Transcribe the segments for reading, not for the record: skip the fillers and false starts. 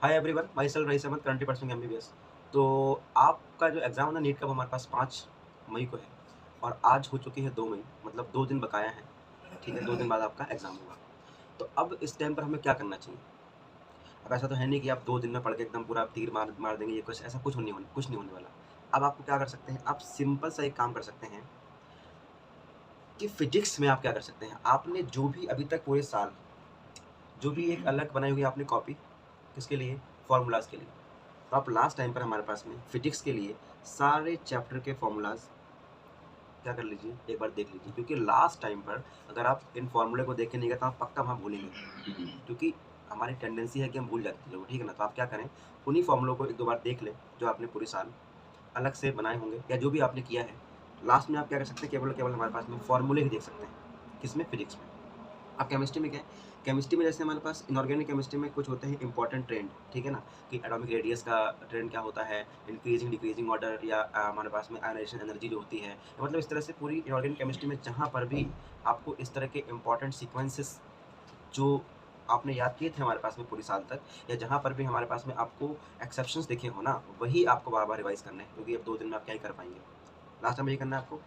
हाय everyone, myself Raees Ahmad, currently pursuing MBBS. तो आपका जो एग्ज़ाम है ना नीट का, वो हमारे पास 5 मई को है और आज हो चुकी है 2 मई, मतलब 2 दिन बकाया हैं, ठीक है? 2 दिन बाद आपका एग्ज़ाम होगा। तो अब इस टाइम पर हमें क्या करना चाहिए? अब ऐसा तो है नहीं कि आप 2 दिन में पढ़ के एकदम पूरा तीर मार मार देंगे, ये कुछ ऐसा कुछ नहीं होने वाला। अब आपको क्या कर सकते हैं, आप सिंपल सा एक काम कर सकते हैं कि फिज़िक्स में आप क्या कर सकते हैं, आपने जो भी अभी तक पूरे साल जो भी एक अलग बनाई हुई आपने कॉपी, किसके लिए? फ़ॉर्मूलाज़ के लिए। तो आप लास्ट टाइम पर हमारे पास में फिजिक्स के लिए सारे चैप्टर के फॉर्मूलाज क्या कर लीजिए, एक बार देख लीजिए, क्योंकि लास्ट टाइम पर अगर आप इन फॉर्मूले को देख के नहीं गए तो आप पक्का वहाँ भूलेंगे, क्योंकि हमारी टेंडेंसी है कि हम भूल जाते हैं चीज़ों को, ठीक है ना? तो आप क्या करें, उन्हीं फॉर्मूलों को एक दो बार देख लें जो आपने पूरे साल अलग से बनाए होंगे या जो भी आपने किया है। लास्ट में आप क्या कर सकते हैं, केवल केवल हमारे पास में फॉर्मूले ही देख सकते हैं। किसमें? फिजिक्स में। अब केमिस्ट्री में क्या है? केमिस्ट्री में जैसे हमारे पास इनऑर्गेनिक केमिस्ट्री में कुछ होते हैं इंपॉर्टेंट ट्रेंड, ठीक है ना? कि एटॉमिक रेडियस का ट्रेंड क्या होता है, इंक्रीजिंग डिक्रीजिंग ऑर्डर, या हमारे पास में आयनाइजेशन एनर्जी जो होती है, मतलब इस तरह से पूरी इनऑर्गेनिक केमिस्ट्री में जहाँ पर भी आपको इस तरह के इंपॉर्टेंट सीक्वेंसेस जो आपने याद किए थे हमारे पास में पूरी साल तक, या जहाँ पर भी हमारे पास में आपको एक्सेप्शंस दिखे हो ना, वही आपको बार बार रिवाइज करने हैं, क्योंकि अब 2 दिन में आप क्या ही कर पाएंगे। लास्ट टाइम यही करना है आपको।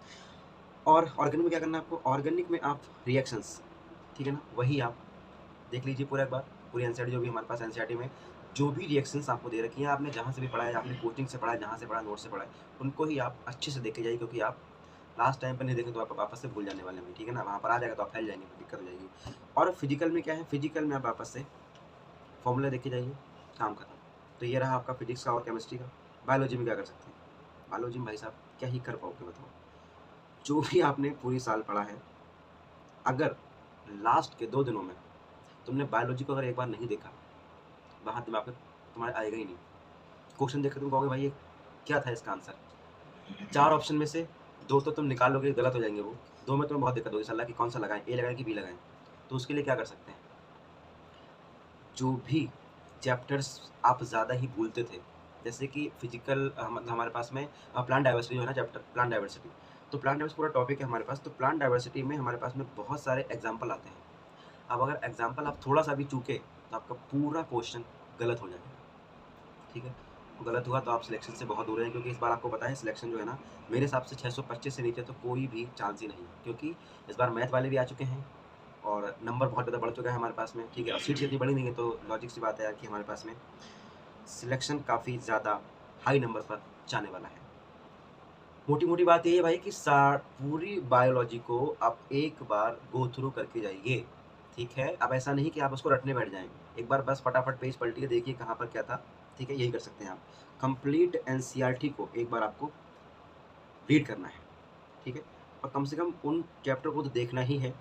और ऑर्गेनिक में क्या करना है आपको? ऑर्गेनिक में आप रिएक्शंस, ठीक है ना, वही आप देख लीजिए पूरा एक बार, पूरी एनसीईआरटी जो भी हमारे पास एनसीईआरटी में जो भी रिएक्शंस आपको दे रखी हैं, आपने जहाँ से भी पढ़ा है, आपने कोचिंग से पढ़ा है, जहाँ से पढ़ा है, नोट से पढ़ा है, उनको ही आप अच्छे से देख के जाइए, क्योंकि आप लास्ट टाइम पर नहीं देखें तो आप वापस से भूल जाने वाले हैं, ठीक है ना? वहाँ पर आ जाएगा तो आप फैल जाएँगे, फिर दिक्कत हो जाएगी। और फिजिकल में क्या है, फिजिकल में आप वापस से फॉर्मूला देख के जाइए, काम खत्म। तो ये रहा आपका फिजिक्स का और केमिस्ट्री का। बायोलॉजी में क्या कर सकते हैं? बायोलॉजी में भाई साहब क्या ही कर पाओगे बताओ? जो भी आपने पूरी साल पढ़ा है, अगर लास्ट के 2 दिनों में तुमने बायोलॉजी को अगर एक बार नहीं देखा, वहाँ दिमाग में तुम्हारे आएगा ही नहीं। क्वेश्चन देख के तुम कहोगे भाई ये क्या था इसका आंसर? 4 ऑप्शन में से 2 तो तुम निकाल लोगे, गलत हो जाएँगे वो। 2 में तुम्हें बहुत दिक्कत होगी, सलाह कि कौन-सा लगाएँ, ए लगाएँ कि बी लगाएँ? तो उसके लिए क्या कर सकते हैं? जो भी चैप्टर्स आप ज़्यादा ही भूलते थे, जैसे कि फिजिकल मतलब हमारे पास में प्लांट डाइवर्सिटी जो है ना चैप्टर, प्लांट डाइवर्सिटी। तो प्लांट डाइवर्सिटी पूरा टॉपिक है हमारे पास, तो प्लांट डाइवर्सिटी में हमारे पास में बहुत सारे एग्ज़ाम्पल आते हैं। अब अगर एग्ज़ाम्पल आप थोड़ा-सा भी चूके, तो आपका पूरा क्वेश्चन गलत हो जाएगा, ठीक है? गलत हुआ तो आप सिलेक्शन से बहुत दूर हैं, क्योंकि इस बार आपको पता है सिलेक्शन जो है ना, मेरे हिसाब से 625 से नीचे तो कोई भी चांस ही नहीं है, क्योंकि इस बार मैथ वाले भी आ चुके हैं और नंबर बहुत ज़्यादा बढ़ चुका है हमारे पास में, ठीक है? और सीट्स इतनी बड़ी नहीं है, तो लॉजिक सी बात है यार कि हमारे पास में सिलेक्शन काफ़ी ज़्यादा हाई नंबर पर जाने वाला है। मोटी-मोटी बात ये है भाई कि सा पूरी बायोलॉजी को आप एक बार गो थ्रू करके जाइए, ठीक है? अब ऐसा नहीं कि आप उसको रटने बैठ जाएँ। एक बार बस फटाफट पेज पलटिए, देखिए कहाँ पर क्या था, ठीक है? यही कर सकते हैं आप। कंप्लीट एनसीईआरटी को एक बार आपको रीड करना है, ठीक है? और कम से कम उन चैप्टर को तो देखना ही है,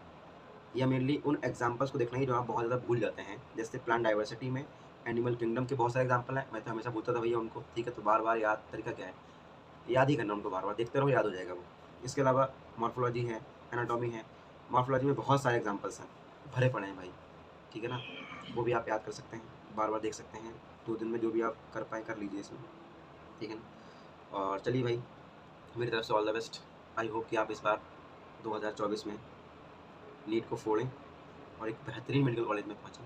या मेनली उन एग्ज़ाम्पल्स को देखना ही जो आप बहुत ज़्यादा भूल जाते हैं। जैसे प्लांट डाइवर्सिटी में एनिमल किंगडम के बहुत सारे एग्ज़ाम्पल हैं, मैं तो हमेशा भूलता था भैया उनको, ठीक है? तो बार-बार याद तरीका क्या है? याद ही करना उनको बार-बार, देखते रहो याद हो जाएगा वो। इसके अलावा मॉर्फोलॉजी है, एनाटॉमी है। मॉर्फोलॉजी में बहुत सारे एग्ज़ाम्पल्स हैं, भरे पड़े हैं भाई, ठीक है ना? वो भी आप याद कर सकते हैं, बार-बार देख सकते हैं। 2 दिन में जो भी आप कर पाएँ कर लीजिए इसमें, ठीक है ना? और चलिए भाई, मेरी तरफ से all the best. I hope कि आप इस बार 2024 में नीट को फोड़ें और एक बेहतरीन मेडिकल कॉलेज में पहुँचे।